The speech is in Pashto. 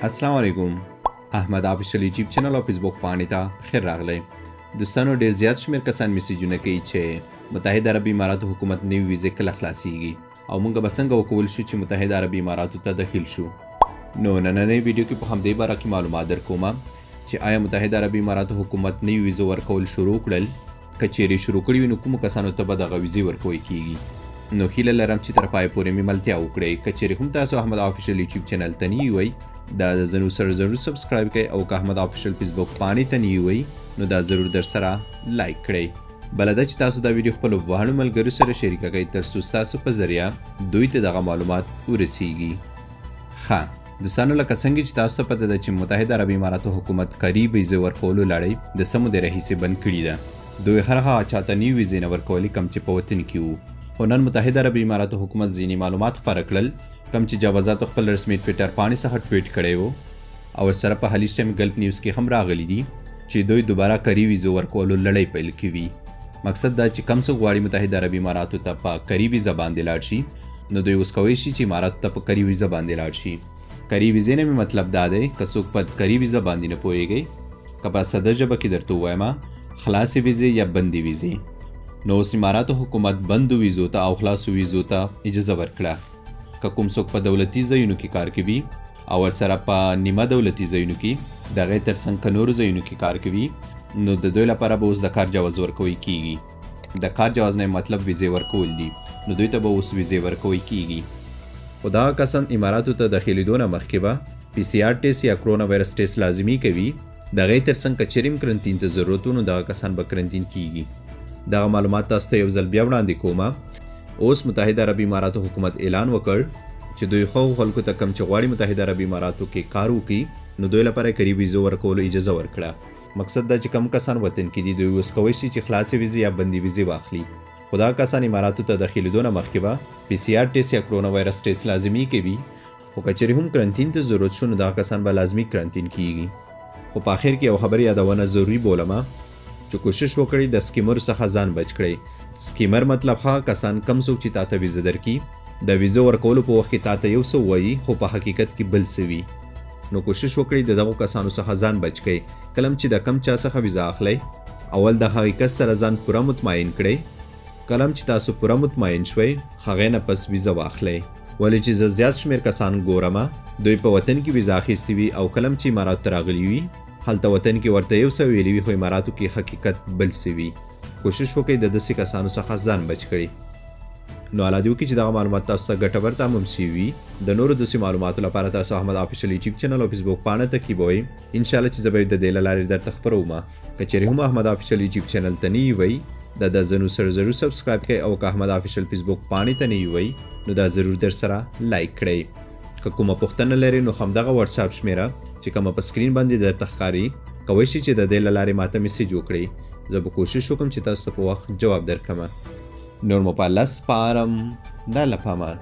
السلام علیکم. احمد آفیشل یوټیوب چینل او فیسبوک باندې ته خیر راغلی. دوستانو ډیر زیات شمیر کسان میسیجونه کوي چې متحده عربي اماراتو حکومت نوې ویزې کله خلاصیږي او موږ به څنګه وکول شو چې متحده عربي اماراتو ته داخل شو. نو نننۍ ویډیو کې په همدې باره کې معلومات درکوم چې آیا متحده عربي اماراتو حکومت نوې ویزې ورکول شروع کړل، که چیرې شروع کړي وي نو کومو کسانو ته به دغه ویزې ورکوي کیږي. نو هیله لرم چې تر پای پورې مې ملتیا وکړئ. که چیرې هم تاسو احمد آفیشل یوټیوب چینل ته نوي وئ دا ضرور سره سبسکرایب کړئ او که احمد آفیشل فیسبوک باندې ته نوي وئ نو دا ضرور در سره لایک کړئ. بله دا چې تاسو دا ویډیو خپلو وهلو ملګرو سره شریکه کړئ ترڅو ستاسو په ذریعه دوی ته دغه معلومات ورسیږي. ښه دوستانو، لکه څنګه چې تاسو ته پته ده چې متحده عربي اماراتو حکومت کاري ویزې ورکولو لړۍ د څه مودې راهیسې بند کړې ده. دوی هر هغه چاته نوې ویزې نه ورکولې کوم چې په وطن کې وو. خو نن متحده عربي اماراتو حکومت ځینې معلومات خپاره کړل کوم چې جوازاتو خپل رسمي ټویټر پاڼې څخه ټویټ کړی وو او ورسره په هلیس ټایم ګلف نیوز کې هم راغلی دي چې دوی دوباره کاري ویزو ورکولو لړۍ پیل کوي. مقصد دا چې کم څوک غواړي متحده عربي اماراتو ته په کاري ویزه باندې لاړ شي نو دوی اوس کولی شي چې اماراتو ته په کاري ویزه باندې لاړ شي. کاري ویزې نه مې مطلب دا دی که څوک په کاري ویزه باندې نه پوهیږئ، که په ساده ژبه کې درته ووایم خلاصې ویزې یا بندي ویزې. نو اوس اماراتو حکومت بندو ویزو ته او خلاصو ویزو ته اجازه ورکړه. که کوم څوک په دولتي ځایونو کې کار کوي او ورسره په نیمه دولتي ځایونو کې د هغې ترڅنګ که نورو ځایونو کې کار کوي نو د دوی لپاره به اوس د کار جواز ورکوی کیږي. د کار جواز نه مطلب ویزې ورکول دي، نو دوی ته به اوس ویزې ورکوی کیږي. خو دغه کسان اماراتو ته داخلېدو نه مخکې به PCR ټیسټ یا کرونا وایرس ټیسټ لازمي کوي. د هغې ترڅنګ که چیرې هم کرنتین ته ضرورت و نو دغه کسان به کرنتین کیږي. دغه معلومات تاسو ته یو ځل بیا وړاندې کوم. اوس متحده عربي اماراتو حکومت اعلان وکړ چې دوی خو خلکو ته کم چې غواړي متحده عربي اماراتو کې کار وکړي نو دوی لپاره کاري ویزو ورکولو اجازه ورکړه. مقصد دا چې کم کسان وطن کې دي دوی اوس کولی شي چې خلاصې ویزې یا بندي ویزې واخلي. خو دغه کسان اماراتو ته داخلېدو نه مخکې به PCR ټیسټ یا کرونا وایرس ټیسټ لازمي کوي. خو که چیرې هم کرنتین ته ضرورت شو نو دغه کسان به لازمي کرنتین کیږي. خو په آخر کې یو خبر یادونه ضروري بولمه چې کوشش وکړئ د سکیمرو څخه ځان بچ کړئ. سکیمر مطلب هغه کسان کم څوک چې تاته ویزه درکړي د ویزه ورکولو په وخت کې تاته یو څه وایي خو په حقیقت کې بل څه وي. نو کوشش وکړئ د دغو کسانو څخه ځان بچ کړئ. کله چې د کم چا څخه ویزه اخلئ اول د حقیقت سره ځان پوره مطمئن کړئ. کله چې تاسو پوره مطمئن شوئ هغې نه پس ویزه واخلئ. ولې چې زه زیات شمېر کسان ګورم دوی په وطن کې ویزه اخیستې وي او کله چې اماراتو ته راغلي وي هلته وطن کې ورته یو څه ویلي وي خو اماراتو کې حقیقت بل څه وي. کوشش وکړئ د داسې کسانو څخه ځان بچ کړئ. نو الله دې وکړي چې دغه معلومات تاسو ته ګټور تمام شوي وي. د نورو داسې معلوماتو لپاره تاسو احمد آفیشل یوټیوب چینل او فیسبوک پاڼه تعقیبوئ. انشاءالله چې زه به د دې له لارې درته خپروم. که چیرې هم احمد آفیشل یوټیوب چینل ته نوي وئ دا ضرور سبسکرایب کړئ او که احمد آفیشل فیسبوک پاڼې ته نوي وئ نو دا ضرور در سره لایک کړئ. که کومه پوښتنه لرئ نو همدغه واتساپ شمیره چې کومه په سکرین باندې درته ښکاري کولی شي چې د دې له لارې ماته میسیج وکړئ. زه به کوشش وکړم چې تاسو ته په وخت جواب درکړم. نور مو په الله سپارم. د الله په امان.